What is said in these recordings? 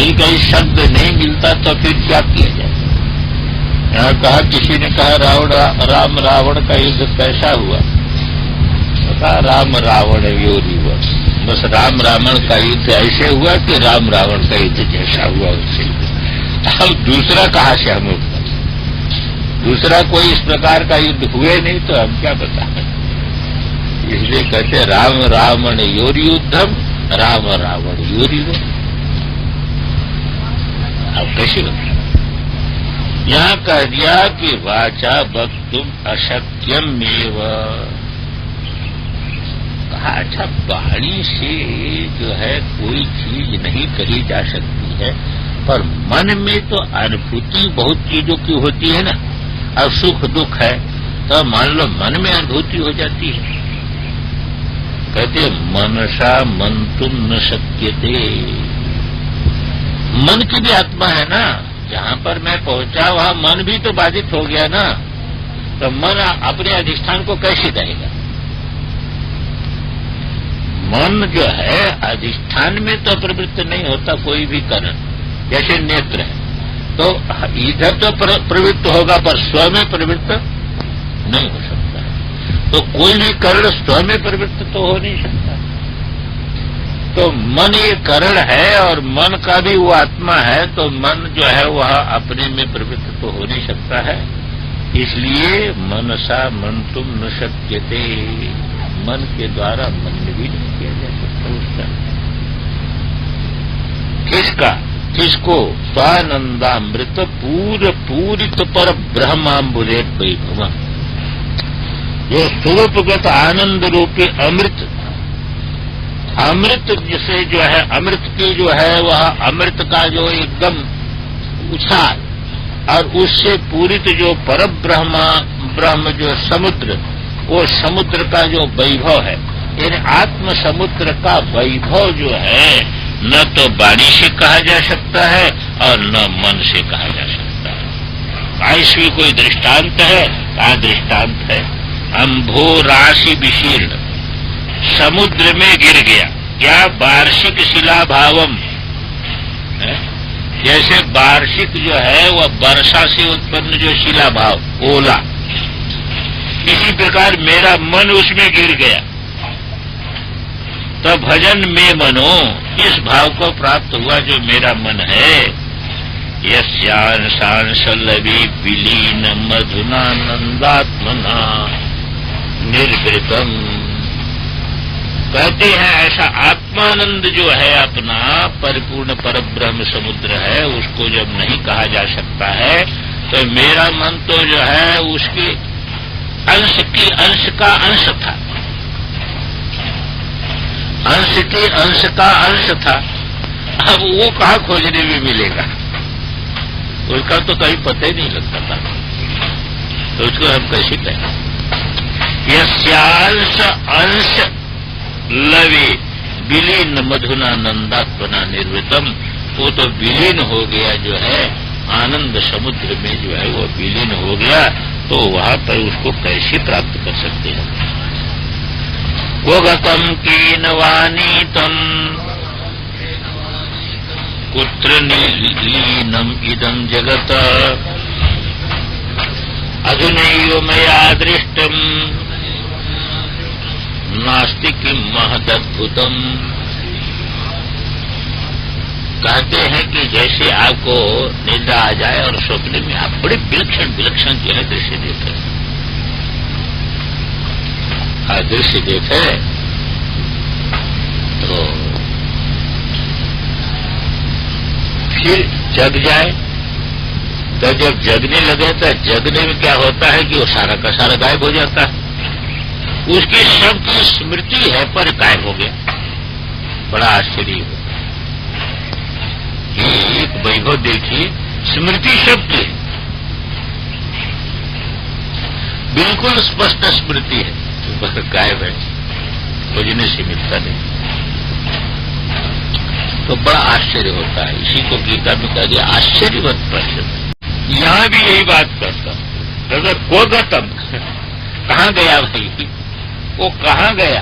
कहीं कहीं शब्द नहीं मिलता तो फिर क्या किया जाए। यहाँ कहा, किसी ने कहा राम रावण का युद्ध कैसा हुआ, तो कहा राम रावण योरी हुआ। बस राम रावण का युद्ध ऐसे हुआ कि राम रावण का युद्ध जैसा हुआ उससे। अब दूसरा कहाँ से हम उत्तर, दूसरा कोई इस प्रकार का युद्ध हुए नहीं तो हम क्या बता। इसलिए कहते राम रावण योरी युद्धम, राम रावण योरी हो। अब कैसे बता, यहाँ कह दिया कि वाचा वक्तुम अशक्यम एव। कहा अच्छा, वाणी से जो है कोई चीज नहीं कही जा सकती है, पर मन में तो अनुभूति बहुत चीजों की होती है ना। अब सुख दुख है तो मान लो मन में अनुभूति हो जाती है। कहते मनसा मंतुम न शक्यते, मन की भी आत्मा है ना। जहां पर मैं पहुंचा वहां मन भी तो बाधित हो गया ना, तो मन अपने अधिष्ठान को कैसे देगा। मन जो है अधिष्ठान में तो प्रवृत्त नहीं होता कोई भी कारण, जैसे नेत्र है तो इधर तो प्रवृत्त होगा पर स्व में प्रवृत्त नहीं हो सकता है। तो कोई भी कर्ण स्व में प्रवृत्त तो हो नहीं सकता। तो मन ये करण है और मन का भी वो आत्मा है, तो मन जो है वह अपने में प्रवृत्त तो हो नहीं सकता है। इसलिए मनसा मंतुम न शक्यते, मन के द्वारा मन में भी नहीं किया जा सकता उसका। किसका, किसको, स्वानंदामृत पूरित पर ब्रह्मांबुरे वैभव, जो स्वरूपगत आनंद रूपी अमृत, अमृत जिसे जो है अमृत की जो है वह अमृत का जो एकदम उछाल, और उससे पूरित जो पर ब्रह्म जो समुद्र, वो समुद्र का जो वैभव है, यानी आत्म समुद्र का वैभव जो है न तो वाणी से कहा जा सकता है और न मन से कहा जा सकता है। इसमें कोई दृष्टांत है? कहा दृष्टांत है, अंभो राशि विशीर्ण, समुद्र में गिर गया। क्या वार्षिक शिलाभावम, जैसे वार्षिक जो है वह वर्षा से उत्पन्न जो शिलाभाव ओला, इसी प्रकार मेरा मन उसमें गिर गया। तो भजन में मनो, इस भाव को प्राप्त हुआ जो मेरा मन है। यस्यांशांशलवी विलीन मधुना नंदात्मना निर्वृतम, कहते हैं ऐसा आत्मानंद जो है अपना परिपूर्ण परब्रह्म समुद्र है, उसको जब नहीं कहा जा सकता है तो मेरा मन तो जो है उसके अंश की अंश का अंश था, अंश के अंश का अंश था। अब वो कहाँ खोजने में मिलेगा, उसका तो कहीं पता ही नहीं लगता था, तो उसको हम कैसे कहें। यस्यांश अंश लवे विलीन मधुना नंदात्मना निर्वृतम, वो तो विलीन हो गया जो है आनंद समुद्र में जो है वो विलीन हो गया, तो वहां पर उसको कैसे प्राप्त कर सकते हैं। वो गतम कीन वानीतम कुत्र लीनम इदं जगत अधुनैव मया दृष्टम नास्ति किम महदद्भुतम। कहते हैं कि जैसे आपको निद्रा आ जाए और स्वप्न में आप बड़े विलक्षण विलक्षण जो है दृश्य देखे, दृश्य देखे तो फिर जग जाए, तो जब जगने लगे तो जगने में क्या होता है कि वो सारा का सारा गायब हो जाता है, उसकी सब की स्मृति है पर गायब हो गया। बड़ा आश्चर्य हो, एक वैभव देखिए, स्मृति सबकी है, बिल्कुल स्पष्ट स्मृति है, बस गायब है, खोजने से मिलता नहीं। तो बड़ा आश्चर्य होता है। इसी को गीता में कह दिया आश्चर्यवत प्रश्न। यहां भी यही बात करता, अगर को गतम, कहाँ गया भाई, वो कहाँ गया,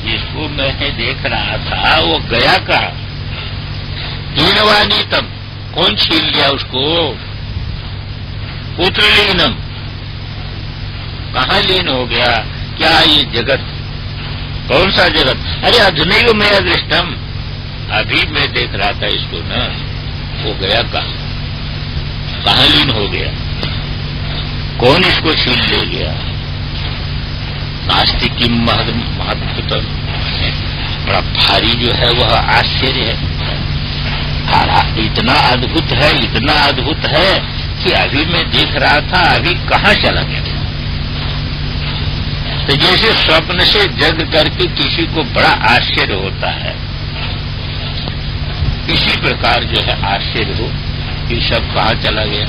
जिसको मैं देख रहा था वो गया कहाँ। लीनवानीतम, कौन छीन लिया उसको? पुत्रलीनम, कहाँ लीन हो गया? क्या ये जगत? कौन सा जगत? अरे अधुनैव मया दृष्टम, अभी मैं देख रहा था इसको ना, वो गया कहाँ लीन हो गया? कौन इसको छीन ले गया? नास्ति किम महत्वतम, बड़ा भारी जो है वह आश्चर्य है। इतना अद्भुत है, इतना अद्भुत है कि अभी मैं देख रहा था, अभी कहाँ चला गया? तो जैसे स्वप्न से जग करके किसी को बड़ा आश्चर्य होता है, इसी प्रकार जो है आश्चर्य हो कि सब कहाँ चला गया।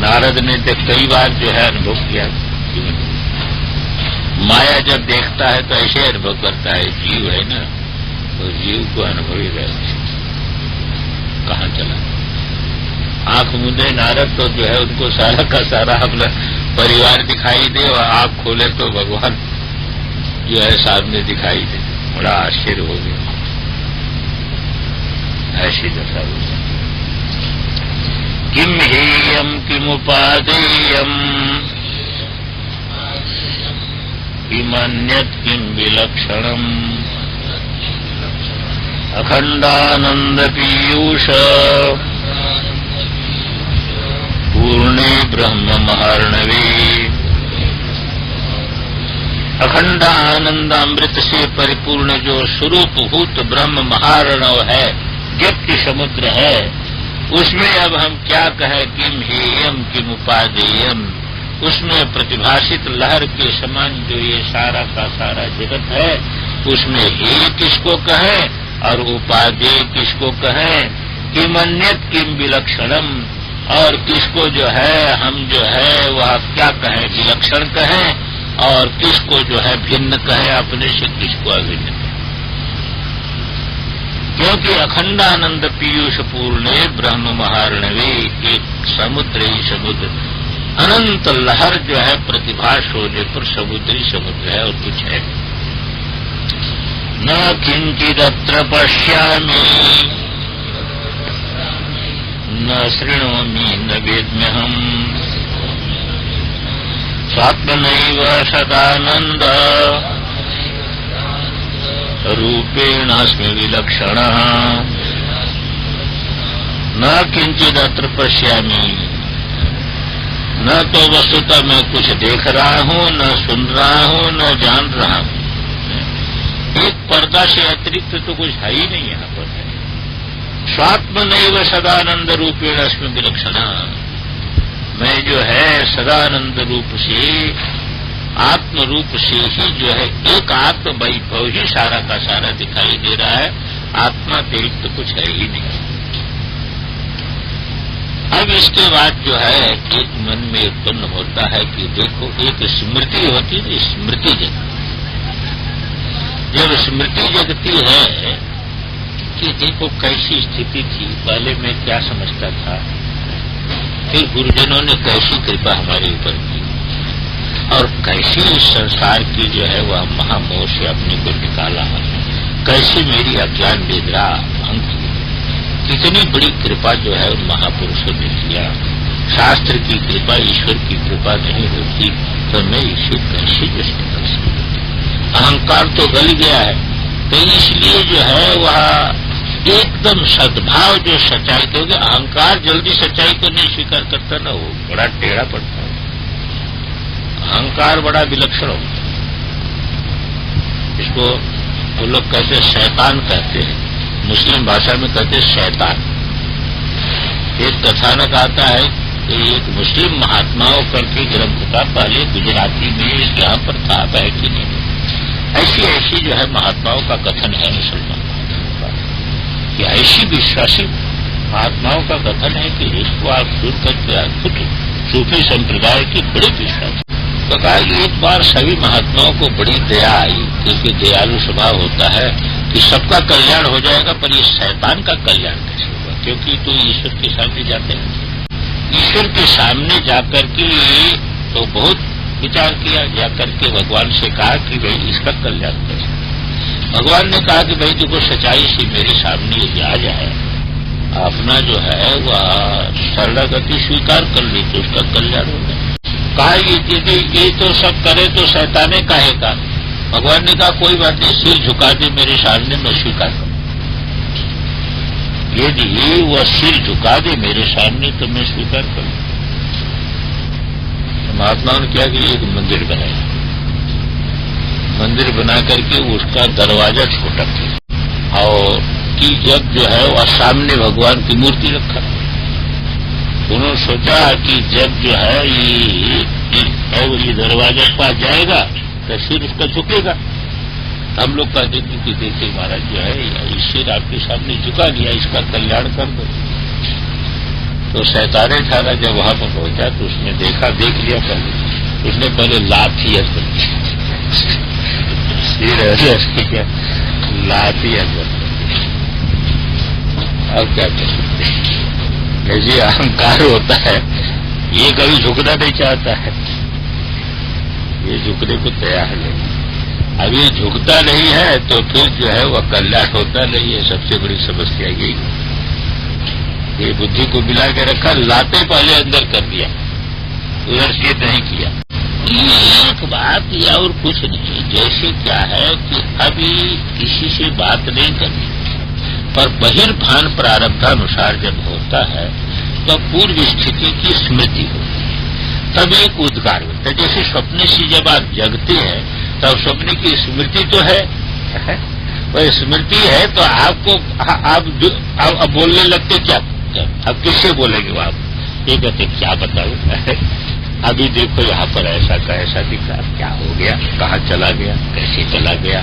नारद ने तो कई बार जो है अनुभव किया, माया जब देखता है तो ऐसे अनुभव करता है, जीव है ना, तो जीव को अनुभव ही रहता है कहाँ चला। आंख मूंदे नारद तो जो है उनको सारा का सारा अपना परिवार दिखाई दे, और आंख खोले तो भगवान जो है सामने दिखाई दे, बड़ा आश्चर्य हो गया। ऐसी दशा हो गई। किम हेयम किमुपादेयम किमन्यत् किम विलक्षणम अखंडानंद पीयूष पूर्णे ब्रह्म महार्णवे। अखंडानंद अमृत से परिपूर्ण जो स्वरूपभूत ब्रह्म महार्णव है, ज्ञप्ति समुद्र है, उसमें अब हम क्या कहें? किम हेयम किम उपादेयम, उसमें प्रतिभाषित लहर के समान जो ये सारा का सारा जगत है, उसमें हे किसको कहें और उपादेय किसको कहें? किमन्यत् किम विलक्षणम, और किसको जो है हम जो है वह क्या कहें? विलक्षण कहें, और किसको जो है भिन्न कहें, अपने से किसको अभिन्न कहें? क्योंकि अखंडानंद पीयूष पूर्णे ब्रह्म महार्णवे, एक समुद्र ही समुद्र, अनंत लहर जो है प्रतिभास होने पर समुद्री समुद्र है और कुछ है। न किंचिदत्र पश्यामि न शृणोमि न वेद्म्यहम् स्वात्मनैव सदानंद रूपेणास्मि विलक्षणः। न किंचिदत्र पश्यामि, न तो वस्तुतः मैं कुछ देख रहा हूं, न सुन रहा हूं, न जान रहा हूं। एक पर्दा से अतिरिक्त तो कुछ है ही नहीं यहाँ पर। स्वात्मनैव सदानंद रूपेण अस्मि विलक्षणः, मैं जो है सदानंद रूप से, आत्म रूप से ही जो है एक आत्म वैभव ही सारा का सारा दिखाई दे रहा है, आत्मा अतिरिक्त तो कुछ है ही नहीं। अब इसके बाद जो है एक मन में उत्पन्न होता है कि देखो, एक स्मृति होती है, स्मृति जगती। जब स्मृति जगती है कि देखो कैसी स्थिति थी, पहले मैं क्या समझता था, फिर गुरुजनों ने कैसी कृपा हमारे ऊपर की, और कैसी इस संसार की जो है वह महामोह से अपने को निकाला, कैसी मेरी अज्ञान निद्रा भंग की, कितनी बड़ी कृपा जो है उन महापुरुषों ने किया। शास्त्र की कृपा, ईश्वर की कृपा नहीं होती तो मैं इसे कैसे जश्न कर सकता। अहंकार तो गल गया है, तो इसलिए जो है वह एकदम सद्भाव जो सच्चाई, क्योंकि अहंकार जल्दी सच्चाई को नहीं स्वीकार करता ना, वो बड़ा टेढ़ा पड़ता है। अहंकार बड़ा विलक्षण होता है, इसको वो लोग कहते हैं शैतान कहते हैं, मुस्लिम भाषा में कहते हैं शैतान। एक कथानक आता है कि एक मुस्लिम महात्माओं करके ग्रंथ था, पहले गुजराती में यहाँ पर था, है कि नहीं, ऐसी ऐसी जो है महात्माओं का कथन है मुसलमान का, कि ऐसी विश्वासी महात्माओं का कथन है कि इसको आप सुन करके खुद सूफी संप्रदाय की बड़ी विश्वास। तो कहा कि एक बार सभी महात्माओं को बड़ी दया आई, क्योंकि दयालु स्वभाव होता है कि सबका कल्याण हो जाएगा, पर ये शैतान का कल्याण कैसे होगा, क्योंकि तो ईश्वर के सामने जाते हैं। ईश्वर के सामने जाकर के तो बहुत विचार किया, जाकर के भगवान से कहा कि भाई इसका कल्याण कैसे, भगवान ने कहा कि भाई देखो सच्चाई से मेरे सामने ये आ जाए, अपना जो है वह शरणागति स्वीकार कर ली तो उसका कल्याण होगा। कहा ये तो सब करे तो शैताने कहेगा। भगवान ने कहा कोई बात नहीं, सिर झुका दे मेरे सामने, मैं स्वीकार करूं। यदि वह सिर झुका दे मेरे सामने तो मैं स्वीकार करूं। महात्माओं ने क्या किया, एक मंदिर बनाया, मंदिर बना करके उसका दरवाजा छोटा किया और कि जब जो है वह सामने भगवान की मूर्ति रखा। उन्होंने सोचा कि जब जो है ये दरवाजा पास जाएगा तो सिर उसका झुकेगा। हम लोग कहते थे कि देखिए महाराज जो है ये सिर आपके सामने झुका लिया, इसका कल्याण कर दो। तो शैताने ठाना जब वहां पर पहुंचा तो उसने देखा, देख लिया पहले, उसने पहले लाठी अंदर सिर क्या लाठी अंदर। अब क्या कर सकते, ऐसे अहंकार होता है, ये कभी झुकना नहीं चाहता है, ये झुकने को तैयार नहीं। अब ये झुकता नहीं है तो फिर जो है वह कल्याण होता नहीं है। सबसे बड़ी समस्या यही है। ये बुद्धि को मिला के रखा, लाते पहले अंदर कर दिया, उधर से नहीं किया। एक बात या और कुछ नहीं, जैसे क्या है कि अभी किसी से बात नहीं करनी, पर बहिर्भान प्रारब्धानुसार जब होता है तो पूर्व स्थिति की स्मृति होती है, तब एक उद्गार होता है। जैसे स्वप्न से जब आप जगते हैं तब स्वप्न की स्मृति तो है, वह स्मृति है तो आपको आप बोलने लगते क्या, अब किससे बोलेंगे वो आप? ये कहते क्या बताऊं, अभी देखो यहाँ पर ऐसा का ऐसा दिखा, क्या हो गया, कहाँ चला गया, कैसे चला गया,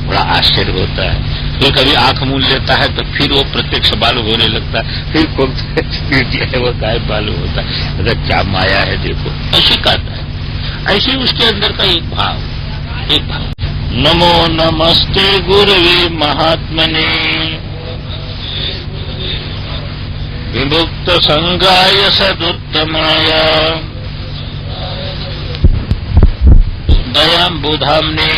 बड़ा आश्चर्य होता है। फिर कभी आंख मूंद लेता है तो फिर वो प्रत्यक्ष मालूम होने लगता है, फिर खोलता है वो गायब मालूम होता है, अगर क्या माया है देखो, ऐसे कहता है। ऐसे उसके अंदर का एक भाव। नमो नमस्ते गुरवे महात्मने विमुक्त संगाय सदुत्तमाय दयाम्बुधाम्ने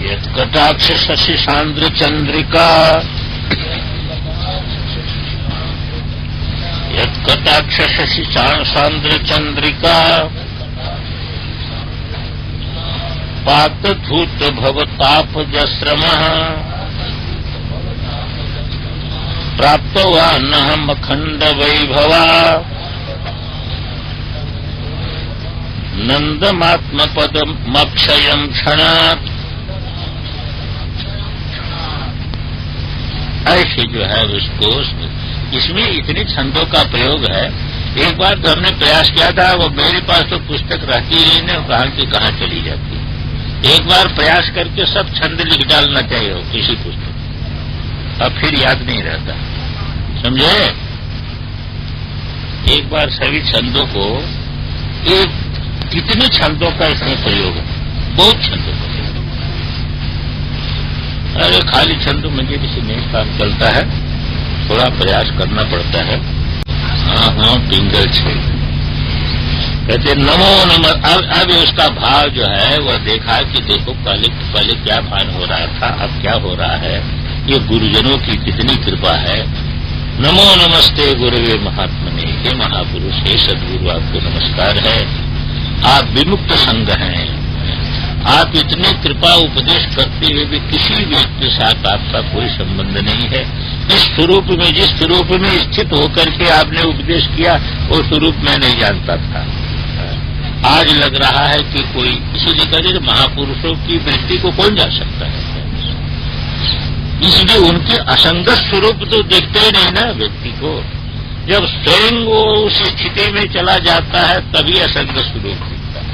यत्कटाक्ष शशि सांद्र चंद्रिका यत्कटाक्ष शशि सांद्र चंद्रिका पातधूत भवताप जस्रमः प्राप्तवान् अखंड वैभवा नंदमात्मपदमक्षयम् क्षणात्। ऐसे जो है उसको इसमें इतने छंदों का प्रयोग है। एक बार तो हमने प्रयास किया था, वो मेरे पास तो पुस्तक रहती ही नहीं, कहाँ की कहाँ चली जाती। एक बार प्रयास करके सब छंद लिख डालना चाहिए हो किसी पुस्तक, अब फिर याद नहीं रहता, समझे। एक बार सभी छंदों को, एक कितने छंदों का इसमें प्रयोग है, बहुत छंदों का। अरे खाली छंदों में किसी नहीं काम चलता है, थोड़ा प्रयास करना पड़ता है। हाँ पिंगल छे कहते नमो नमः। अब उसका भाव जो है वह देखा कि देखो पहले क्या भान हो रहा था, अब क्या हो रहा है, ये गुरुजनों की कितनी कृपा है। नमो नमस्ते गुरुवे महात्मने, हे महापुरुष, हे सद्गुरु, आपको नमस्कार है। आप विमुक्त संग हैं, आप इतने कृपा उपदेश करते हुए भी किसी व्यक्ति के साथ आपका कोई संबंध नहीं है। इस स्वरूप में, जिस स्वरूप में स्थित होकर के आपने उपदेश किया, वो स्वरूप मैं नहीं जानता था। आज लग रहा है कि कोई, इसीलिए कहते महापुरुषों की वृत्ति को कौन जान सकता है, इसलिए उनके असंगत स्वरूप तो देखते ही नहीं ना व्यक्ति को। जब स्वयं वो उस स्थिति में चला जाता है तभी असंगत स्वरूप दिखता है।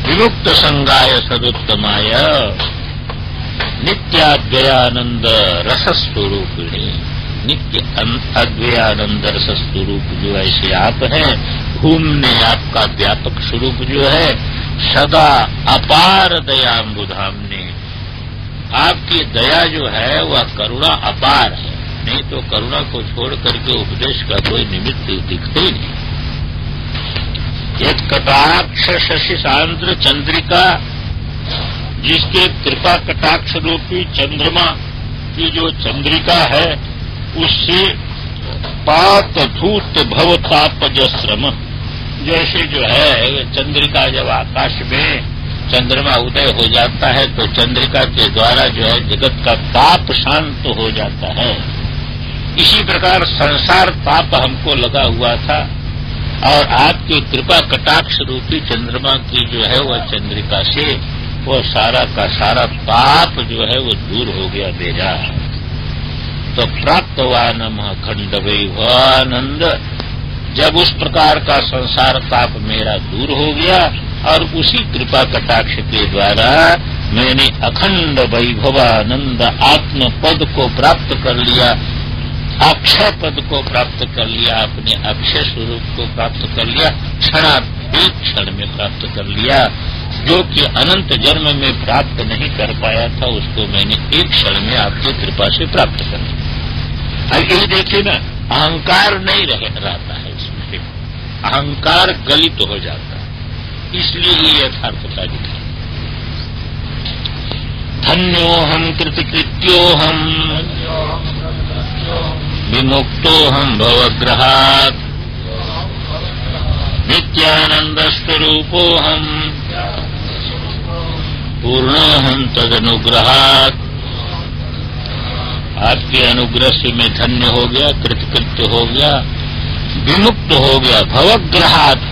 विमुक्त संगाय सदुत्तमाय नित्याद्वयानंद रसस्वरूपिणी, नित्य अद्वयानंद रसस्वरूप जो ऐसे आप हैं, घूमने आपका व्यापक स्वरूप जो है, सदा अपार दयाम्बुधाम्ने, आपकी दया जो है वह करुणा अपार है। नहीं तो करुणा को छोड़ करके उपदेश का कोई निमित्त दिखते ही नहीं। एक कटाक्ष शशि सांद्र चंद्रिका, जिसके कृपा कटाक्ष रूपी चंद्रमा की जो चंद्रिका है, उससे पात धूत भवतापज श्रम, जैसे जो है चंद्रिका जब आकाश में चंद्रमा उदय हो जाता है तो चंद्रिका के द्वारा जो है जगत का ताप शांत हो जाता है, इसी प्रकार संसार ताप हमको लगा हुआ था और आपकी कृपा कटाक्ष रूपी चंद्रमा की जो है वह चंद्रिका से वो सारा का सारा ताप जो है वो दूर हो गया मेरा। तो प्राप्त हुआ नमः खंड वैभवानंद, जब उस प्रकार का संसार ताप मेरा दूर हो गया और उसी कृपा कटाक्ष के द्वारा मैंने अखंड वैभवानंद आत्म पद को प्राप्त कर लिया, अक्षय पद को प्राप्त कर लिया, अपने अक्षय स्वरूप को प्राप्त कर लिया, एक क्षण में प्राप्त कर लिया, जो कि अनंत जन्म में प्राप्त नहीं कर पाया था उसको मैंने एक क्षण में आपकी कृपा से प्राप्त कर लिया। यही देखिए ना, अहंकार नहीं रहता है इसमें, अहंकार गलित हो जाता है, इसलिए ये यथार्थता दिखा। धन्योहम कृतकृत्योहम विमुक्तोहम भवग्रहात् नित्यानंद स्वरूपोहम पूर्णोहम तदनुग्रहात्। आपके अनुग्रह से मैं धन्य हो गया, कृतकृत्य हो गया, विमुक्त हो गया। भवग्रहात्,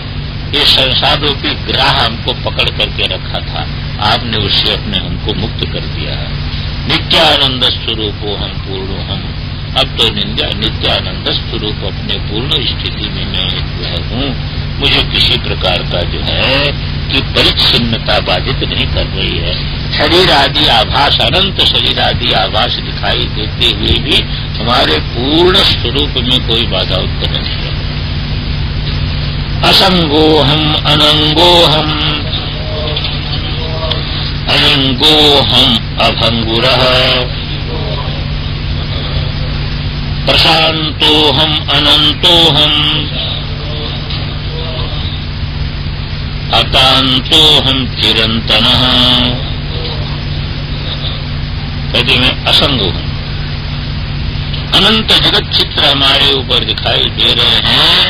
ये संसार रूपी ग्रह हमको पकड़ करके रखा था, आपने उससे अपने हमको मुक्त कर दिया है। नित्यानंद स्वरूपो हम पूर्ण हम, अब तो नित्यानंद स्वरूप अपने पूर्ण स्थिति में मैं जो हूँ, मुझे किसी प्रकार का जो है कि परिच्छिन्नता बाधित नहीं कर रही है। शरीर आदि आभास, अनंत शरीर आदि आभास दिखाई देते हुए भी हमारे पूर्ण स्वरूप में कोई बाधा उत्पन्न नहीं है। असंगोहम अनंगोहम अनंगोहम अभंगुरः प्रशांतोहम अनंतोहम अतांतोहम चिरंतनः। कहते मैं असंग हूं, अनंत जगत चित्र हमारे ऊपर दिखाई दे रहे हैं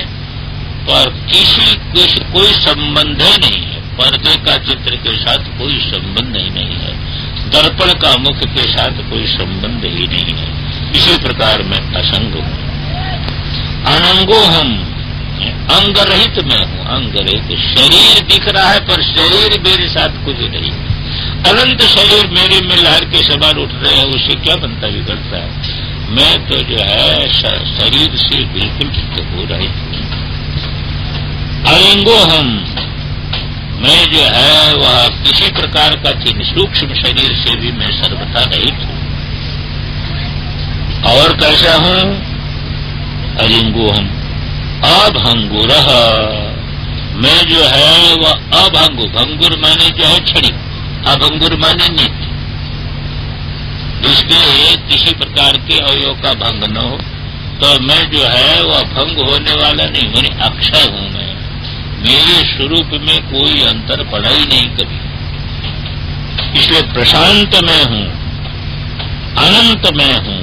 पर कोई संबंध ही नहीं है, पर्दे का चित्र के साथ कोई संबंध ही नहीं है, दर्पण का मुख के साथ कोई संबंध ही नहीं है। इसी प्रकार मैं असंग हूं। अनंगो हम, अंग रहित मैं हूं, अंग रहित। शरीर दिख रहा है पर शरीर मेरे साथ कुछ नहीं। अनंत शरीर मेरे में लहर के समान उठ रहे हैं, उससे क्या बनता बिगड़ता है। मैं तो जो है शरीर से बिल्कुल हो रहित हूं। अलिंगो हम, मैं जो है वह किसी प्रकार का चिन्ह सूक्ष्म शरीर से भी मैं सर्वथा रहित हूं। और कैसा हूं? अलिंगो हम अभंगुर, मैं जो है वह अभंगु, भंगुर माने जो है क्षणिक, अभंगुर माने नित्य, इसके किसी प्रकार के अवयव का भंग न हो। तो मैं जो है वह भंग होने वाला नहीं, मैंने अक्षय हूं। मैं मेरे स्वरूप में कोई अंतर पड़ा ही नहीं कभी, इसलिए प्रशांत मैं हूं, अनंत मैं हूं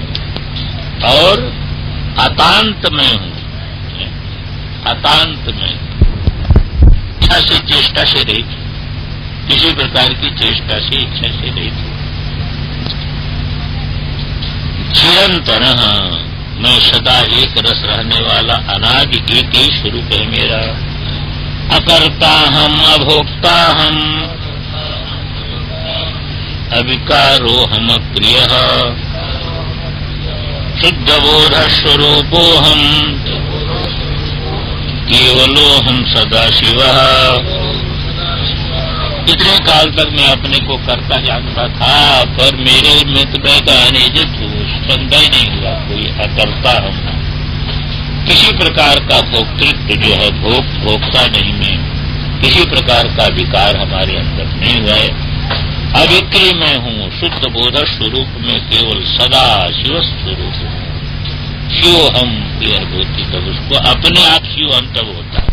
और अतांत मैं हूं। अतांत में इच्छा से चेष्टा से रहित, किसी प्रकार की चेष्टा से इच्छा से रहित। चिरंतन, मैं सदा एक रस रहने वाला अनादि एक ही स्वरूप है मेरा। अकर्ता हम अभोक्ता हम अविकारो हम अप्रिय शुद्ध बोध स्वरूपो हम केवलो हम सदा शिव। इतने काल तक मैं अपने को कर्ता जानता था, पर मेरे में तो मैं तो अनिजित हूँ, संदेह ही नहीं हुआ कोई अकर्ता हम। किसी प्रकार का भोक्तृत्व जो है भोक्ता नहीं, मैं किसी प्रकार का विकार हमारे अंदर नहीं हुआ है। अविक्री मैं हूँ, शुद्ध बोध स्वरूप में केवल सदा शिव स्वरूप हूँ। शिव हम की अनुभूति तब उसको अपने आप शिव हम तब होता है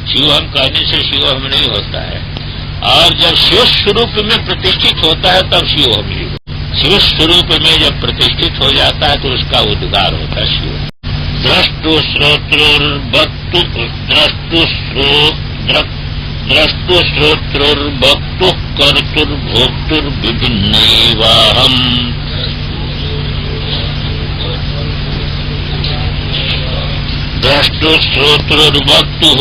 शिवोहम कहने से शिवोहम नहीं होता है, और जब शिव स्वरूप में प्रतिष्ठित होता है तब शिवोहम ही होता। शिव स्वरूप में जब प्रतिष्ठित हो जाता है तो उसका उद्गार होता है शिव। द्रष्टु श्रोत्रुर्वक्तु द्रष्टु श्रोत्रुर्वक्तु कर्तुर्भोक्तुर्विभिन्नैवाहम्। द्रष्टु श्रोत्रुर्वक्तुः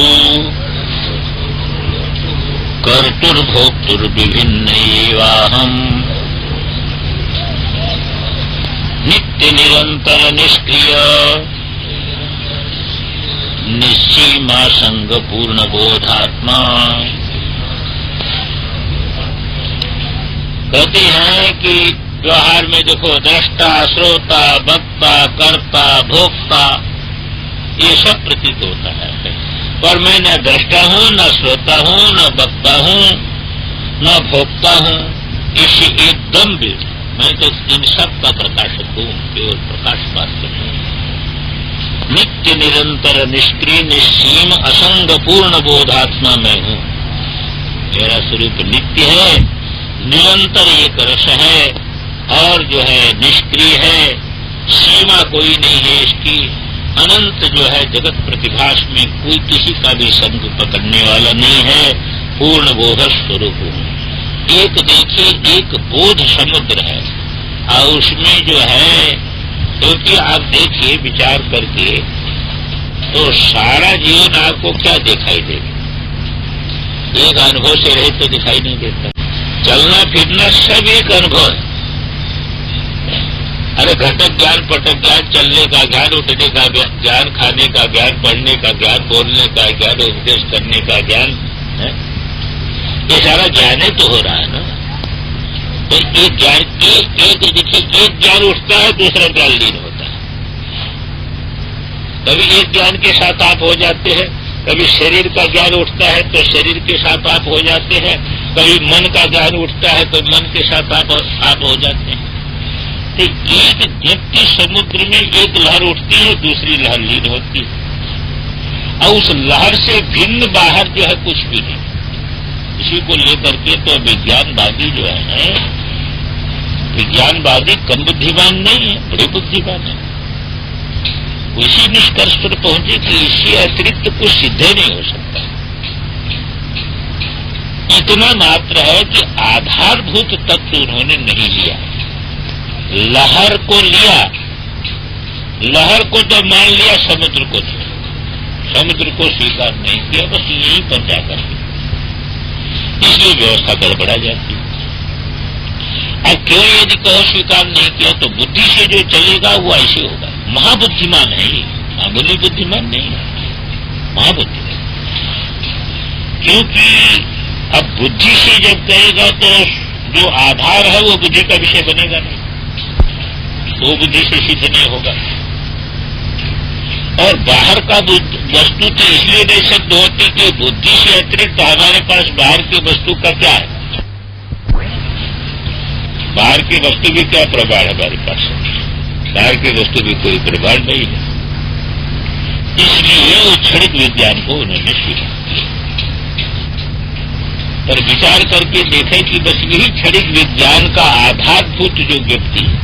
कर्तुर्भोक्तुर्विभिन्नैवाहम्। नित्य निरंतर निष्क्रिय निश्चीमा संग पूर्ण बोधात्मा। कहते हैं कि व्यवहार में देखो, दृष्टा, श्रोता, वक्ता, कर्ता, भोक्ता, ये सब प्रतीत होता है, पर मैं न दृष्टा हूँ, न श्रोता हूँ, न वक्ता हूँ, न भोक्ता हूँ। इसी एकदम भी मैं तो इन सब का प्रकाशक हूँ, केवल प्रकाश मात्र हूँ। नित्य निरंतर निष्क्रिय निश्चीम असंग पूर्ण बोधात्मा मैं हूँ। मेरा स्वरूप नित्य है, निरंतर एक रस है, और जो है निष्क्रिय है, सीमा कोई नहीं है इसकी, अनंत जो है जगत प्रतिभास में कोई किसी का भी संग पकड़ने वाला नहीं है, पूर्ण बोध स्वरूप हूँ। एक देखिए, एक बोध समुद्र है, और उसमें जो है, क्योंकि आप देखिए विचार करके तो सारा जीवन आपको क्या दिखाई देगा? एक अनुभव से रहित तो दिखाई नहीं देता। चलना फिरना सब एक अनुभव है। अरे घटक ज्ञान, पटक ज्ञान, चलने का ज्ञान, उठने का ज्ञान, खाने का ज्ञान, पढ़ने का ज्ञान, बोलने का ज्ञान, उपदेश करने का ज्ञान है, ये सारा ज्ञान ही तो हो रहा है ना। तो एक ज्ञान देखिए, एक ज्ञान उठता है, दूसरा ज्ञान लीन होता है। कभी एक ज्ञान के साथ आप हो जाते हैं, कभी शरीर का ज्ञान उठता है तो शरीर के साथ आप हो जाते हैं, कभी मन का ज्ञान उठता है तो मन के साथ आप हो जाते हैं। तो एक व्यक्ति समुद्र में एक लहर उठती है, दूसरी लहर लीन होती है, और उस लहर से भिन्न बाहर जो है कुछ भी नहीं। इसी को लेकर के तो विज्ञानवादी जो है, विज्ञानवादी कम बुद्धिमान नहीं है, बड़े बुद्धिमान है। उसी निष्कर्ष पर पहुंचे कि इससे अतिरिक्त कुछ सिद्ध नहीं हो सकता। इतना मात्र है कि आधारभूत तत्व उन्होंने नहीं लिया, लहर को लिया। लहर को तो मान लिया, समुद्र को नहीं, समुद्र को स्वीकार नहीं किया, बस यहीं पर जाकर इसलिए व्यवस्था गड़बड़ा जाती है। अब क्यों यदि कहो स्वीकार नहीं किया, तो बुद्धि से जो चलेगा वो ऐसे होगा। महाबुद्धिमान है ये, मामूली बुद्धिमान नहीं है, महाबुद्धिमान। क्योंकि अब बुद्धि से जब कहेगा तो जो आधार है वो बुद्धि का विषय बनेगा नहीं, वो बुद्धि से सिद्ध नहीं होगा। और बाहर का वस्तु तो इसलिए नहीं सिद्ध होती कि बुद्धि से अतिरिक्त हमारे पास बाहर की वस्तु का क्या है? बाहर की वस्तु भी क्या प्रमाण है हमारे पास? बाहर की वस्तु भी कोई प्रमाण नहीं है। इसलिए वो क्षणिक विज्ञान को उन्होंने स्वीकार किया। पर विचार करके देखें कि बस यही क्षणिक विज्ञान का आधारभूत जो व्यक्ति है,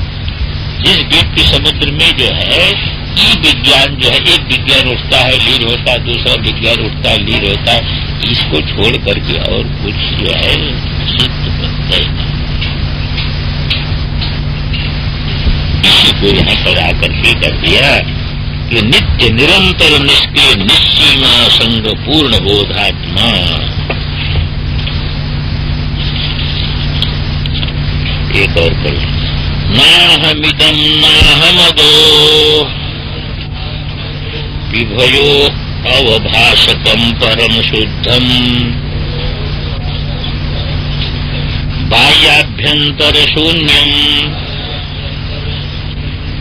जिस व्यक्ति समुद्र में जो है ये विज्ञान जो है, एक विज्ञान उठता है लीन होता है, दूसरा विज्ञान उठता है लीन होता है, इसको छोड़ करके और कुछ जो है सिद्ध बनता है। इसी को यहाँ पर आकर के कर दिया कि नित्य निरंतर निष्क्रिय निश्चीमा संग पूर्ण बोधात्मा। एक और करो, नाहमिदं नाहमदो विभयो अवभाषकं परम शुद्धम बाह्याभ्यंतर शून्यम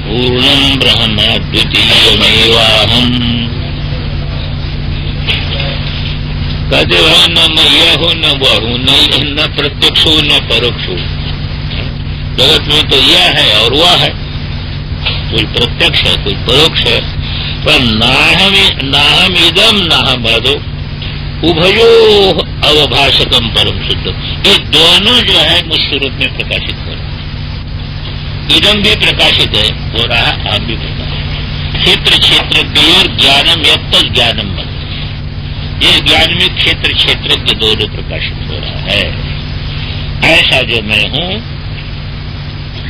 पूर्णं ब्रह्माद्वितीयमेवाहम्। कहते हो न मैं यह हूं न वह हूं, न प्रत्यक्ष हूं न परोक्ष हूं। जगत में तो यह है और वह है, कोई प्रत्यक्ष है कोई परोक्ष है। पर नाहम इदम नाहम अदो, उभयो अवभाषकम परम शुद्ध, ये दोनों जो है मुझ स्वरूप में प्रकाशित हो रहा है। इदम भी प्रकाशित है, हो रहा है, आप भी प्रकाशित। क्षेत्र क्षेत्रज्ञ ज्ञानम यत्त ज्ञानम मत, ये ज्ञान में क्षेत्र क्षेत्रज्ञ दोनों प्रकाशित हो रहा है। ऐसा जो मैं हूं,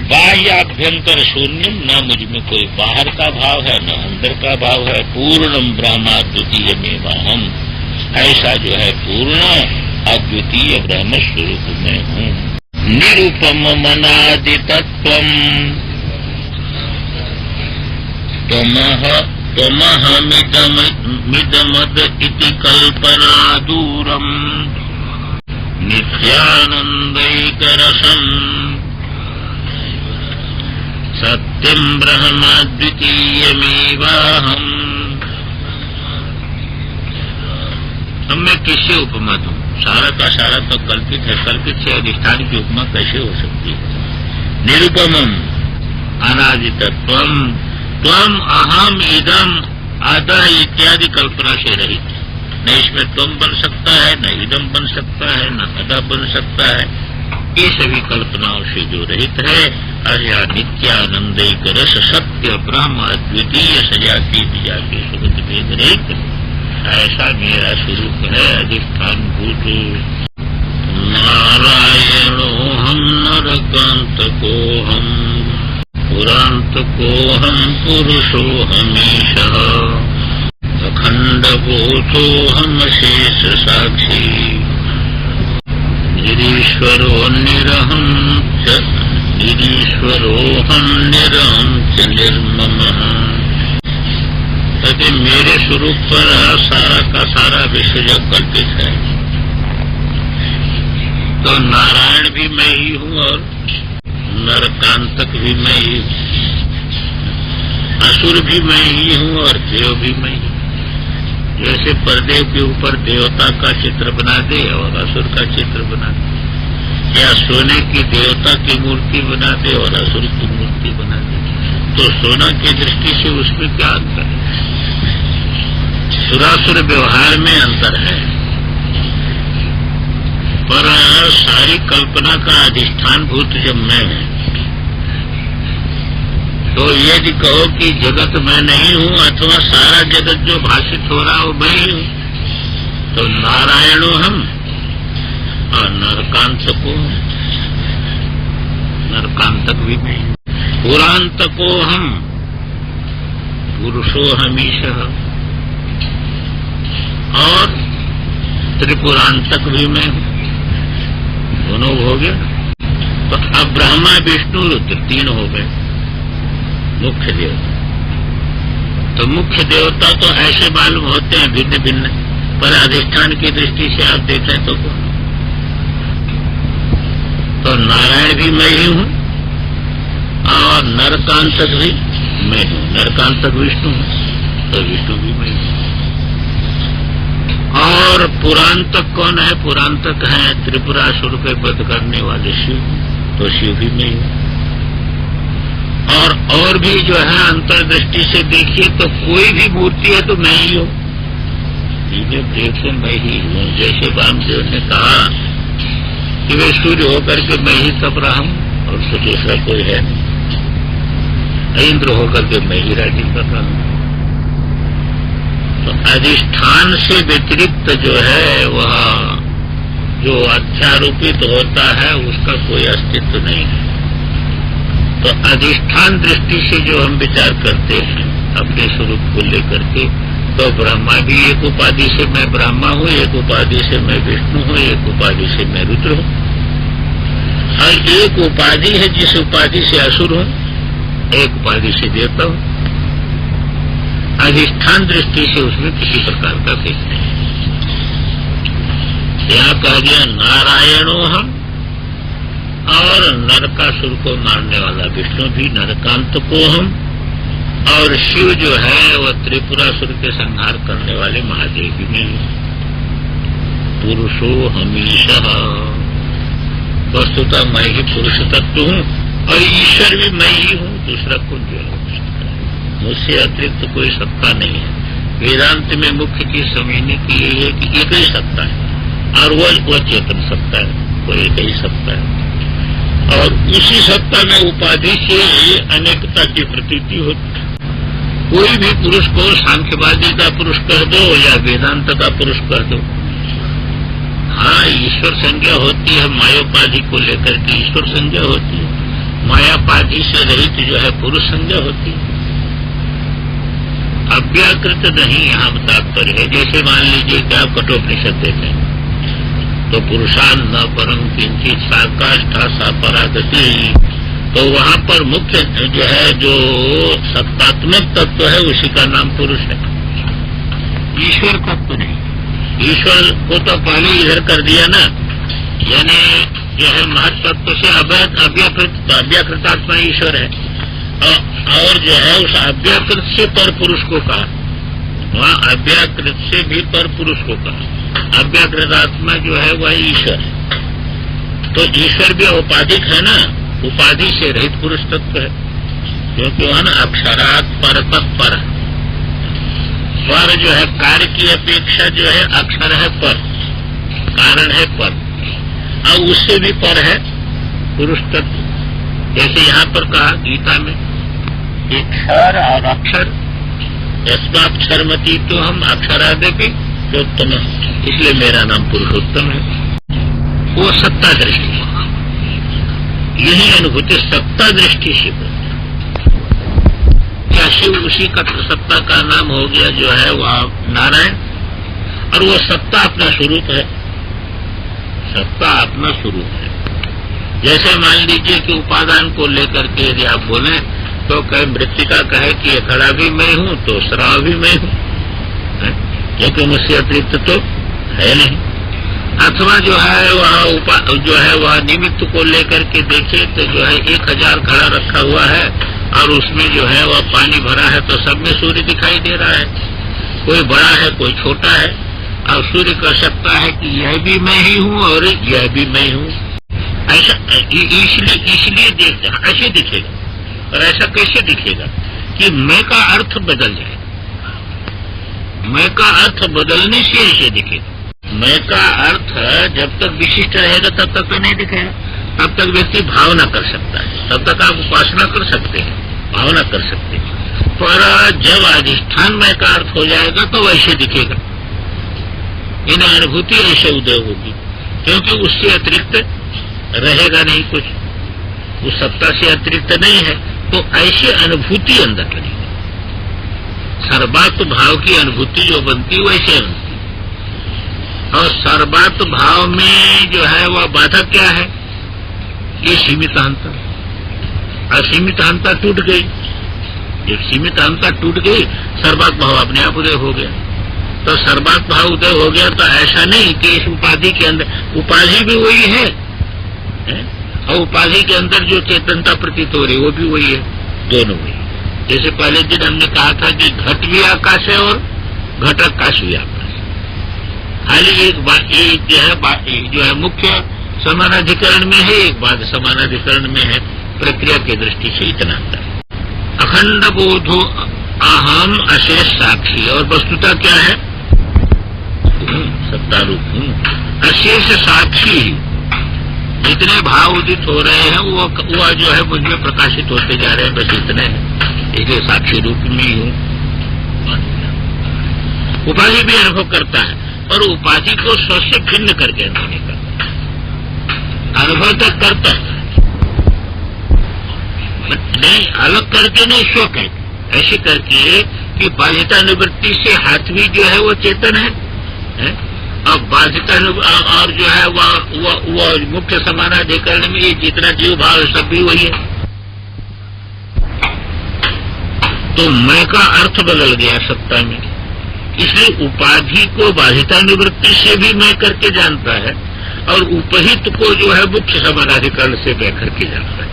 बाह्याभ्यंतर शून्यम, न मुझ में कोई बाहर का भाव है न अंदर का भाव है। पूर्णम ब्रह्मा द्वितीय मेवाहम, ऐसा जो है पूर्ण अद्वितीय ब्रह्म स्वरूप में हूँ। निरुपम मनादितत्वम त्वमहमिदमद इति कल्पना दूरम नित्यानंदैकरसम सत्यम ब्रह्माद्वितीयमेवाहम्। अब मैं किससे उपमा दूं? सारा का सारा तो कल्पित है, कल्पित से अधिष्ठान की उपमा कैसे हो सकती है? निरुपमम अनादितत्वम त्वम अहम इदम अदः इत्यादि कल्पना से रहित, न इसमें त्वम बन सकता है, न इदम बन सकता है, न अदः बन सकता है। ये सभी कल्पनाओं से जो रहित है, अया नित्यानंदैक रस सत्य ब्रह्म अद्वितीय सजाती विजाती सुगत भेद रहित, ऐसा मेरा स्वरूप है अधिष्ठान भूत। नारायणोऽहं नरकान्तकोऽहं पुरान्तकोऽहं पुरुषोऽहमीशः अखण्डबोधोऽहं शेष साक्षी निरीश्वरोऽहं निरहं च निर्ममः। यदि मेरे स्वरूप पर सारा का सारा विश्व जो कल्पित है, तो नारायण भी मैं ही हूँ और नरकांतक भी मैं ही हूँ, असुर भी मैं ही हूँ और देव भी मैं ही। जैसे परदेव के ऊपर देवता का चित्र बना दे और असुर का चित्र बना दे, या सोने की देवता की मूर्ति बना दे और असुर की मूर्ति बना दे, तो सोना की दृष्टि से उसमें क्या अंतर है? सुरासुर व्यवहार में अंतर है, पर सारी कल्पना का अधिष्ठान भूत जब मैं हूं, तो यदि कहो कि जगत मैं नहीं हूं अथवा सारा जगत जो भाषित हो रहा हो मैं ही हूं, तो नारायणो हम और नरकांतको, नरकांतक भी मैं, पुरांतको हम पुरुषो हमीशः और त्रिपुरांतक भी मैं हूं। दोनों हो गया। तो अब ब्रह्मा विष्णु रुद्र तीन हो गए मुख्य देवता। तो मुख्य देवता तो ऐसे मालूम होते हैं भिन्न भिन्न, पर अधिष्ठान की दृष्टि से आप देखें तो कौन? तो नारायण भी मैं ही हूं और नरकांतक भी मैं हूं। नरकांतक विष्णु हूं तो विष्णु भी मैं हूं। और पुरांतक कौन है? पुरांतक है त्रिपुरासुर के वध करने वाले शिव, तो शिव भी मैं हूं। और भी जो है अंतर्दृष्टि से देखिए तो कोई भी मूर्ति है तो मैं ही हूं, देखे मैं ही हूं। जैसे वामदेव ने कहा कि वे सूर्य होकर के मैं ही तप रहा हूं और तो दूसरा कोई है नहीं, इंद्र होकर के मैं ही राज्य कर रहा हूं। तो अधिष्ठान से व्यतिरिक्त जो है वह जो अध्यारोपित होता है उसका कोई अस्तित्व नहीं है। तो अधिष्ठान दृष्टि से जो हम विचार करते हैं अपने स्वरूप को लेकर के, तो ब्रह्मा भी एक उपाधि से मैं ब्रह्मा हूँ, एक उपाधि से मैं विष्णु हूँ, एक उपाधि से मैं रुद्र हूँ, और एक उपाधि है जिस उपाधि से असुर हूँ, एक उपाधि से देवता हूँ। अधिष्ठान दृष्टि से उसमें किसी प्रकार का भेद नहीं। यहाँ कह दिया नारायणो हम, और नरकासुर को मारने वाला विष्णु भी नरकांत को हम, और शिव जो है वह त्रिपुरासुर के संहार करने वाले महादेव भी नहीं। पुरुषो हमेशा, वस्तुतः मैं ही पुरुष तत्व हूँ और ईश्वर भी मैं ही हूँ, दूसरा कौन जो है मुझसे अतिरिक्त कोई सत्ता नहीं है। वेदांत में मुख्य चीज समझने की यही है कि एक ही सत्ता है और वह चेतन सत्ता है, वो एक ही सत्ता है और उसी सत्ता में उपाधि से अनेकता की प्रतीति होती है। कोई भी पुरुष को सांख्यवादी का पुरुष कह दो या वेदांत का पुरुष कह दो, हाँ ईश्वर संज्ञा होती है मायोपाधि को लेकर के, ईश्वर संज्ञा होती है, मायापाधि से रहित जो है पुरुष संज्ञा होती है। अव्याकृत नहीं यहाँ तात्पर्य है। जैसे मान लीजिए कि आप कठोपनिषद देखें तो पुरुषान न परम किंचित साकाष्ठा सा परागति, तो वहाँ पर मुख्य जो है जो सत्तात्मक तत्व है उसी का नाम पुरुष है, ईश्वर तत्व नहीं। ईश्वर को तो पहले इधर कर दिया ना, यानी जो है महत्त्व से अव्याकृतात्मा ईश्वर है और जो है उस अव्याकृत से पर पुरुष को कहा, वहाँ अव्याकृत से भी पर पुरुष को कहा। अव्याकृत आत्मा जो है वह ईश्वर है, तो ईश्वर भी औपाधिक है ना, उपाधि से रहित पुरुष तत्व है, क्योंकि वह ना अक्षरात् पर तत्पर, पर जो है कार्य की अपेक्षा जो है अक्षर है पर, कारण है पर, और उससे भी पर है पुरुष तत्व। जैसे यहाँ पर कहा गीता में क्षर और अक्षर, यस्माक्षरमती तो हम अक्षरादपि उत्तम, इसलिए मेरा नाम पुरुषोत्तम है। वो सत्ता दृष्टि, यही अनुभूति सत्ता दृष्टि से क्या शिव उसी का सत्ता का नाम हो गया जो है वह नारायण, और वो सत्ता अपना स्वरूप है, सत्ता अपना स्वरूप है। जैसे मान लीजिए कि उपादान को लेकर के यदि आप बोले तो कहे मृत्तिका कहे कि ये खड़ा भी मैं हूँ तो श्राव भी मैं हूँ, क्योंकि मुझसे अतिरिक्त तो है नहीं। अथवा जो है वह निमित्त को लेकर के देखे तो जो है 1000 घड़ा रखा हुआ है और उसमें जो है वह पानी भरा है, तो सब में सूर्य दिखाई दे रहा है, कोई बड़ा है कोई छोटा है, और सूर्य कह सकता है कि यह भी मैं ही हूँ और यह भी मैं हूँ। ऐसा इसलिए देखते ऐसे दिखेगा, और ऐसा कैसे दिखेगा कि मैं का अर्थ बदल जाए, मैं का अर्थ बदलने से ऐसे दिखेगा। मैं का अर्थ जब तक विशिष्ट रहेगा तब तक तो नहीं दिखेगा, तब तक व्यक्ति भावना कर सकता है, तब तक आप उपासना कर सकते हैं, भावना कर सकते हैं, पर जब अधिष्ठान मैं का अर्थ हो जाएगा तो वैसे दिखेगा, इन अनुभूति ऐसे उदय होगी, क्योंकि उससे अतिरिक्त रहेगा नहीं कुछ, उस सत्ता से अतिरिक्त नहीं है, तो ऐसे अनुभूति अंदर लगेगी। सर्वात्म भाव की अनुभूति जो बनती वैसे बनती, और सर्वात्म भाव में जो है वह बाधा क्या है, ये सीमितांता, असीमितांता टूट गई। जब सीमितांता टूट गई सर्वात्म भाव अपने आप उदय हो गया। तो सर्वात्म भाव उदय हो गया तो ऐसा नहीं कि इस उपाधि के अंदर, उपाधि भी वही है और उपाधि के अंदर जो चेतनता प्रतीत हो रही है वो भी वही है, दोनों वही। जैसे पहले दिन हमने कहा था कि घट भी आकाश है और घट आकाश भी आकाश है। खाली एक बात जो है मुख्य समानाधिकरण में है, एक बात समानाधिकरण में है, प्रक्रिया की दृष्टि से इतना अंतर है। अखंड बोधो अहम अशेष साक्षी, और वस्तुता क्या है, सत्तारूप हूँ अशेष साक्षी। जितने भाव उदित हो रहे हैं वो जो है मुझ में प्रकाशित होते जा रहे हैं, बस इतने हैं, इसलिए साक्षी रूप में ही हूँ। उपाधि भी अनुभव करता है, पर उपाधि को स्व से भिन्न करके अनुभव नहीं करता, अनुभव तक करता है नहीं, अलग करके नहीं, स्व करके, ऐसे करके कि बाध्यता निवृत्ति से हाथ भी जो है वो चेतन है? और बाध्यता और जो है वह मुख्य समानाधिकरण में ये जितना जीव भाव सब भी वही है। तो मैं का अर्थ बदल गया सत्ता में, इसलिए उपाधि को बाध्यता निवृत्ति से भी मैं करके जानता है और उपहित को जो है मुख्य समानाधिकरण से मैं करके जानता है।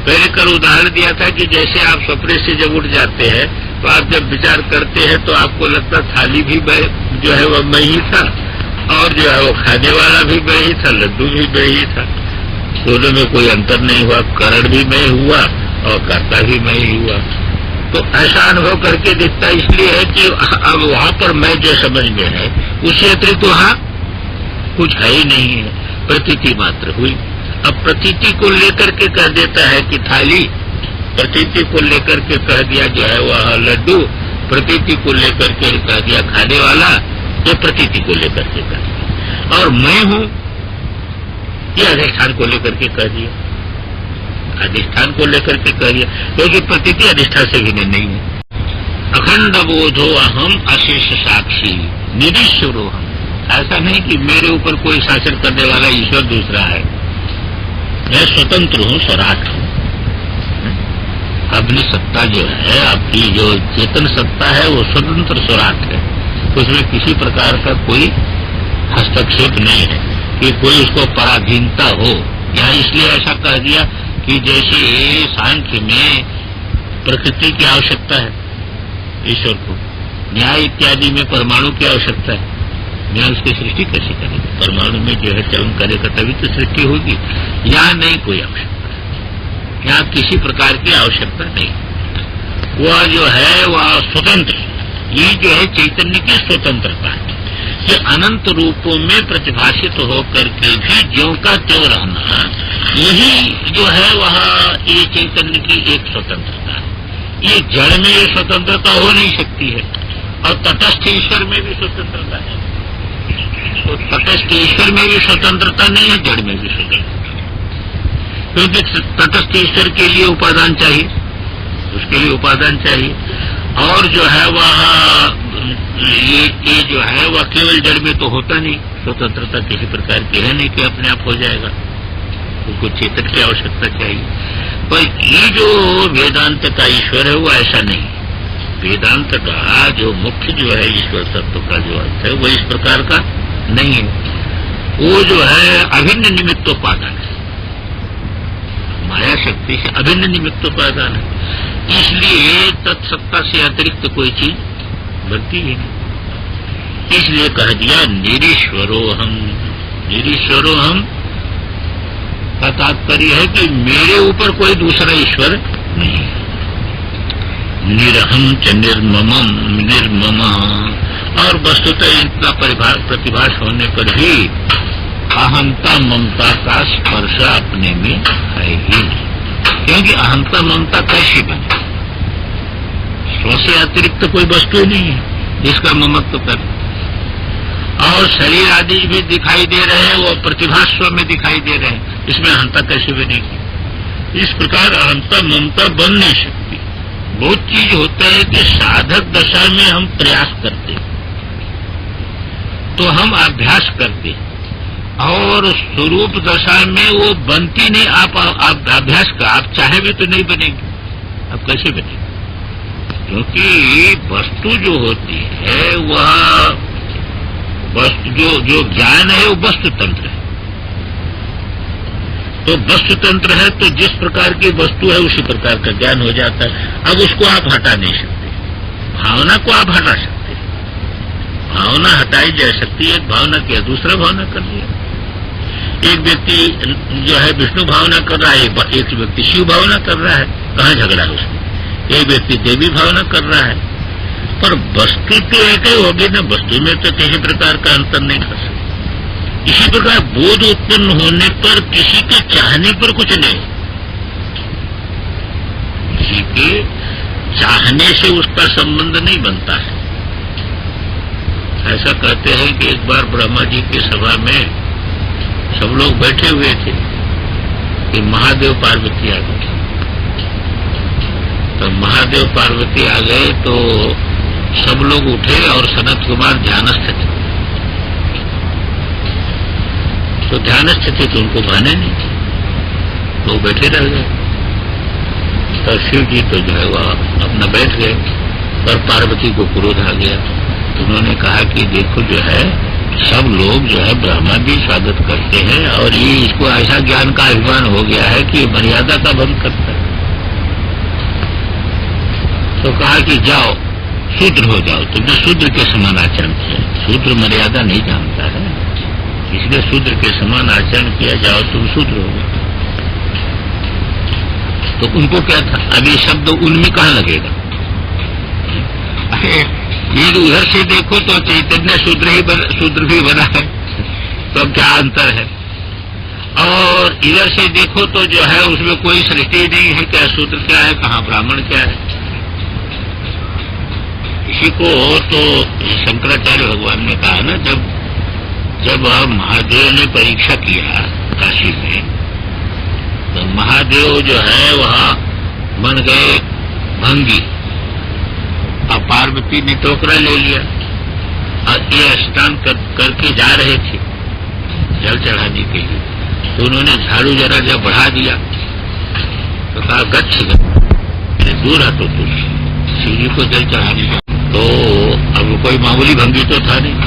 पहले कल उदाहरण दिया था कि जैसे आप सपने से जब उठ जाते हैं तो आप जब विचार करते हैं तो आपको लगता थाली भी जो है वह मैं ही था और जो है वो खाने वाला भी मैं ही था, लड्डू भी मैं ही था, दोनों में कोई अंतर नहीं हुआ, कारण भी मैं हुआ और कर्ता भी मैं ही हुआ। तो ऐसा अनुभव करके दिखता इसलिए है कि अब वहां पर मैं जो समझ में है उससे अतिरिक्त वहां कुछ है ही नहीं है, प्रतीति मात्र हुई। अब प्रतीति को लेकर के कह देता है कि थाली, प्रतीति को लेकर के कह दिया जो है वह लड्डू, प्रतीति को लेकर के कह दिया खाने वाला, ये प्रतीति को लेकर के कह दिया। और मैं हूं ये अधिष्ठान को लेकर के कह दिया, अधिष्ठान को लेकर के कह दिया, क्योंकि प्रतीति अधिष्ठान से भिन्न नहीं है। अखंड बोधो अहम अशेष साक्षी निरीश्वरो हम। ऐसा नहीं कि मेरे ऊपर कोई शासन करने वाला ईश्वर दूसरा है, मैं स्वतंत्र हूं, स्वराट हूं। अपनी सत्ता जो है, आपकी जो चेतन सत्ता है वो स्वतंत्र स्वराट है, उसमें किसी प्रकार का कोई हस्तक्षेप नहीं है कि कोई उसको पराधीनता हो। यहाँ इसलिए ऐसा कह दिया कि जैसे सांख्य में प्रकृति की आवश्यकता है ईश्वर को, न्याय इत्यादि में परमाणु की आवश्यकता है, न्याय उसकी सृष्टि कैसे करेगा, परमाणु में जो है चलन करेगा तभी तो सृष्टि होगी। यहाँ नहीं कोई आवश्यकता, यहाँ किसी प्रकार की आवश्यकता नहीं, वह जो है वह स्वतंत्र, ये जो है चैतन्य की स्वतंत्रता है कि अनंत रूपों में प्रतिभाषित होकर के भी ज्यों का त्यों रहना, यही जो है वह ये चैतन्य की एक स्वतंत्रता है। ये जड़ में ये स्वतंत्रता हो नहीं सकती है, और तटस्थ ईश्वर में भी स्वतंत्रता है। तो तटस्थ ईश्वर में भी स्वतंत्रता नहीं है, जड़ में भी स्वतंत्रता, क्योंकि तटस्थ ईश्वर के लिए उपादान चाहिए, उसके लिए उपादान चाहिए, और जो है वह ये जो है वह केवल जड़ में तो होता नहीं, स्वतंत्रता किसी प्रकार की है नहीं कि अपने आप हो जाएगा, उनको चेतन की आवश्यकता चाहिए। पर ये जो वेदांत का ईश्वर है वो ऐसा नहीं, वेदांत का जो मुख्य जो है ईश्वर तत्व का जो अर्थ है वो इस प्रकार का नहीं है, वो जो है अभिन्न निमित्तोपादान है, माया शक्ति से अभिन्न निमित्तोपादान है, इसलिए तत्सत्ता से अतिरिक्त कोई चीज बनती ही नहीं। इसलिए कह दिया निरीश्वरो हम। निरीश्वरो हम का तात्पर्य है कि मेरे ऊपर कोई दूसरा ईश्वर नहीं है। निरहम च निर्ममम निर्मम, और वस्तुतः इतना प्रतिभास होने पर भी अहंता ममता का स्पर्श अपने में है ही, क्योंकि अहंता ममता कैसी बने, स्व से अतिरिक्त कोई वस्तु नहीं है जिसका ममत्व कर, और शरीर आदि भी दिखाई दे रहे हैं, वो प्रतिभा स्व में दिखाई दे रहे हैं, इसमें अहंता कैसे बनेगी। इस प्रकार अहंता ममता बन नहीं सकती। बहुत चीज होता है कि साधक दशा में हम प्रयास करते, तो हम अभ्यास करते, और स्वरूप दशा में वो बनती नहीं। आप अभ्यास का आप चाहे भी तो नहीं बनेगी, अब कैसे बनेगी, क्योंकि वस्तु जो होती है वह वस्तु जो ज्ञान है वो वस्तु तंत्र है। तो वस्तु तंत्र है तो जिस प्रकार की वस्तु है उसी प्रकार का ज्ञान हो जाता है। अब उसको आप हटा नहीं सकते, भावना को आप हटा सकते, भावना हटाई जा सकती है, भावना किया दूसरा भावना कर लिया। एक व्यक्ति जो है विष्णु भावना कर रहा है, एक व्यक्ति शिव भावना कर रहा है, कहाँ झगड़ा है उसमें। एक व्यक्ति देवी भावना कर रहा है, पर वस्तु तो एक ही होगी ना, वस्तु में तो किसी प्रकार का अंतर नहीं कर सकते। इसी प्रकार बोध उत्पन्न होने पर किसी के चाहने पर कुछ नहीं, किसी के चाहने से उसका संबंध नहीं बनता है। ऐसा कहते हैं कि एक बार ब्रह्मा जी की सभा में सब लोग बैठे हुए थे कि महादेव पार्वती आ गए। तो महादेव पार्वती आ गए तो सब लोग उठे और सनत कुमार ध्यानस्थ थे, तो ध्यानस्थ थे तो उनको भाने नहीं, तो बैठे रह गए। तो शिव जी तो जो है वह अपना बैठ गए, पर पार्वती को क्रोध आ गया। तो उन्होंने कहा कि देखो जो है सब लोग जो है ब्रह्मा भी स्वागत करते हैं, और ये इसको ऐसा ज्ञान का अभिमान हो गया है कि मर्यादा का भंग करता है। तो कहा कि जाओ शूद्र हो जाओ, तुमने शूद्र के समान आचरण किया। शूद्र मर्यादा नहीं जानता है, इसलिए शूद्र के समान आचरण किया, जाओ तुम शूद्र हो गए। तो उनको क्या था, अब ये शब्द उनमें कहाँ लगेगा, ये उधर से देखो तो चैतन्य शूद्र भी बना है, तो क्या अंतर है? और इधर से देखो तो जो है उसमें कोई सृष्टि नहीं है, क्या शूद्र क्या है, कहाँ ब्राह्मण क्या है। इसी को तो शंकराचार्य भगवान ने कहा ना, जब महादेव ने परीक्षा किया काशी में, तो महादेव जो है वहाँ बन गए भंगी, और पार्वती ने टोकरा ले लिया, और ये स्नान करके जा रहे थे जल चढ़ाने के लिए, तो उन्होंने झाड़ू जरा जब बढ़ा दिया तो कहा गच्छ दूर हटो तुम, शिवजी को जल चढ़ाने का। तो अब कोई मामूली भंगी तो था नहीं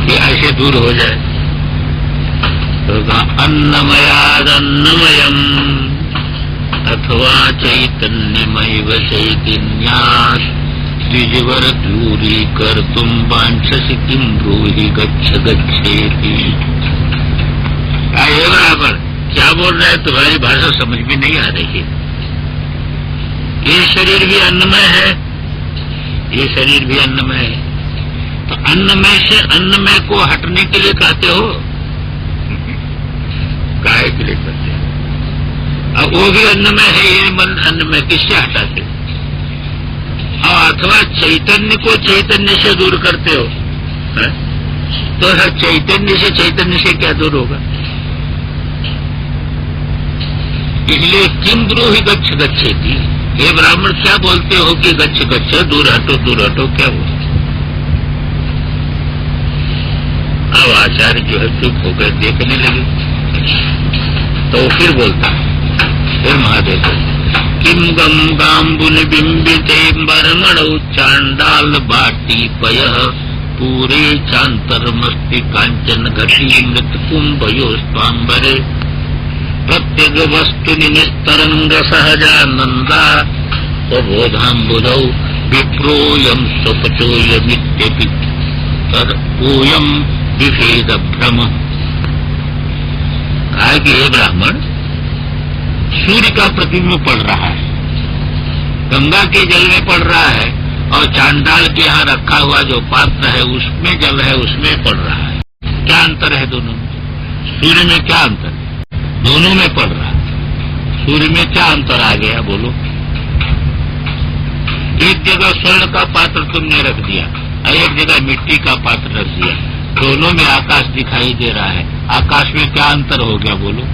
कि ऐसे दूर हो जाए, तो कहा अन्नमयादन्नमयम अथवा चैतन्यमैव चैतन्यात् द्विजवर दूरी कर तुम वांछसि किम ब्रूहि गच्छ गच्छेति। बराबर क्या बोल रहा है, तुम्हारी भाषा समझ में नहीं आ रही है। ये शरीर भी अन्नमय है, ये शरीर भी अन्नमय है, तो अन्नमय से अन्नमय को हटने के लिए कहते हो, काहे के लिए कहते हो? अब वो भी अन्नमय है, ये मन अन्नमय, किससे हटाते? और अथवा चैतन्य को चैतन्य से दूर करते हो, है? तो चैतन्य से क्या दूर होगा? इसलिए किम द्रोही गच्छ गच्छेति, ये ब्राह्मण क्या बोलते हो कि गच्छ गच्छ, दूर हटो क्या हो? अब आचार्य जो है चुप होकर देखने लगे, तो फिर बोलता है, फिर महादेव किम गम गाम्बुल बिंबिते बरमणौ चांडाल बाटी पय पूरे चांतरमस्ति कांचन घटी मृत कुंभयोस्तांबरे प्रत्येक वस्तु निस्तरंग सहजानंदा स्वबोधाम्बुधौ विप्रोयम स्वपचोयमित्यपि तदोयम विभेद भ्रम। कहा कि ये ब्राह्मण सूर्य का प्रतिबिंब पड़ रहा है, गंगा के जल में पड़ रहा है, और चांडाल के यहाँ रखा हुआ जो पात्र है उसमें जल है, उसमें पड़ रहा है। क्या अंतर है दोनों में? सूर्य में क्या अंतर है? दोनों में पड़ रहा है। सूर्य में क्या अंतर आ गया बोलो? एक जगह स्वर्ण का पात्र तुमने रख दिया और एक जगह मिट्टी का पात्र रख दिया, दोनों में आकाश दिखाई दे रहा है, आकाश में क्या अंतर हो गया बोलो?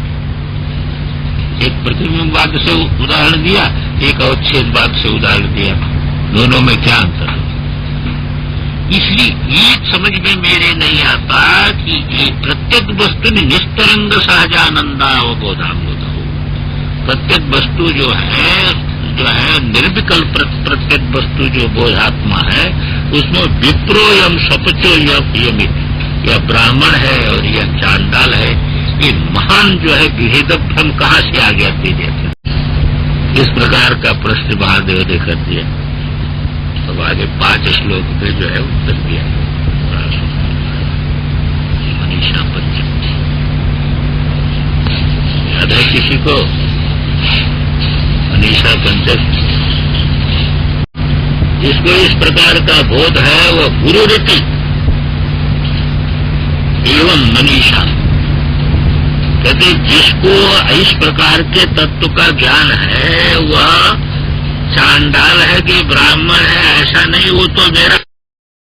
एक प्रतिबिंबवाद से उदाहरण दिया, एक अवच्छेदवाद से उदाहरण दिया, दोनों में क्या अंतर है? इसलिए ये समझ में मेरे नहीं आता कि ये प्रत्येक वस्तु निस्तरंग सहजानंदा अवबोधाम्बुध हो। प्रत्येक वस्तु जो है निर्विकल्प प्रत्येक वस्तु जो बोधात्मा है, उसमें विप्रोयम सपचो यमित, यह ब्राह्मण है और यह चांडाल है, ये महान जो है विभेद भ्रम कहाँ से आ गया तेरे? इस प्रकार का प्रश्न महादेव ने कर दिया। तो आगे 5 श्लोक में जो है उत्तर दिया। मनीषा पंचम याद है किसी को? मनीषा पंचम जिसको इस प्रकार का बोध है वह गुरु रीति एवं मनीषा, कहते जिसको इस प्रकार के तत्व का ज्ञान है वह चांडाल है कि ब्राह्मण है ऐसा नहीं, वो तो मेरा